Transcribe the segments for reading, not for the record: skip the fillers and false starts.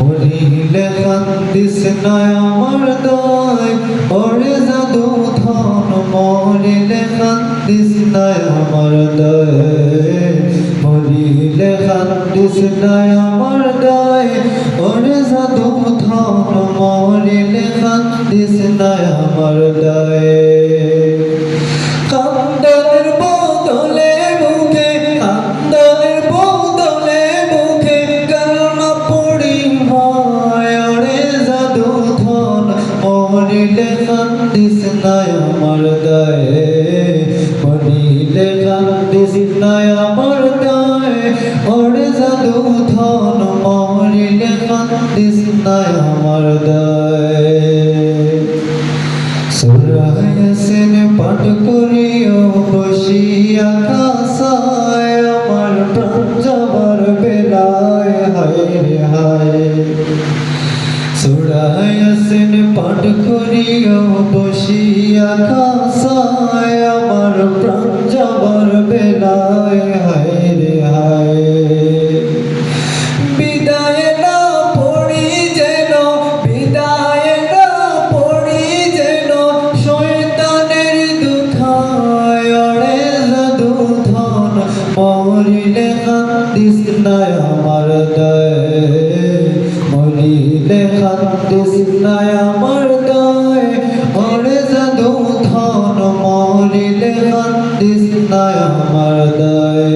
মরিলে কান্দিস না আমার দায় ওরে জাদু ধন মরিলে কান্দিস না আমার দায় মরিলে কান্দিস না আমার দায় ওরে জাদু ধন মরিলে কান্দিস না আমার দায় কান্দানের বদলে মুখে কান্দানের বদলে মুখে কালমা পড়ি হয় ওরে জাদু ধন মরিলে কান্দিস না আমার দায় মরিলে কান্দিস না আমার দায় ওরে জাদু ধন মরিলে কান্দিস না আমার দায় সূরা ইয়াসিন পাঠ করিও বসিয়া কাসায় আমার প্রাণ যাবার বেলায় হায় রে হায় সূরা ইয়াসিন পাঠ করিও বসিয়া কাসায় আমার প্রাণ যাবার বেলায় হায় রে হায় বিদায় না পড়ি যেন বিদায় না পড়ি যেন শয়তানের দুথায় ওরে জাদু ধন মরিলে কান্দিস না আমার দায় মরিলে কান্দিস না আমার দায় ওরে জাদু ধন মরিলে কান্দিস না আমার দায়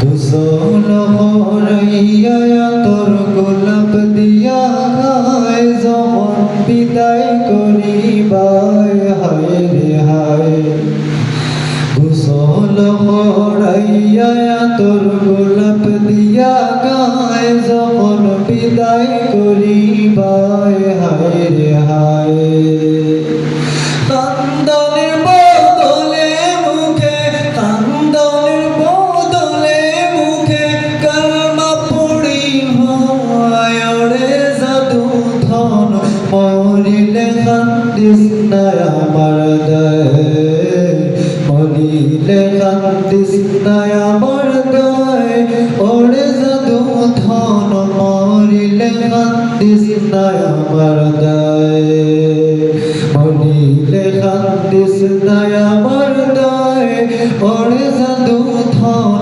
দুসল হরাইয়া তোর গোলাপ দিয়া খায় যখন বিদায় করিবায় হায় রে হায় দুসল হরাইয়া তোর গোলাপ দিয়া খায় যখন বিদায় করিবায় হায় রে হায় কান্দনের বদলে মুখে কান্দনের বদলে মুখে কালমা পড়ি হয় ওরে জাদু ধন মরিলে কান্দিস না আমার দায় মরিলে কান্দিস না আমার দায় ওরে জাদু ধন মরিলে কান্দিস না আমার দায় মরিলে কান্দিস না আমার দায় ওরে জাদু ধন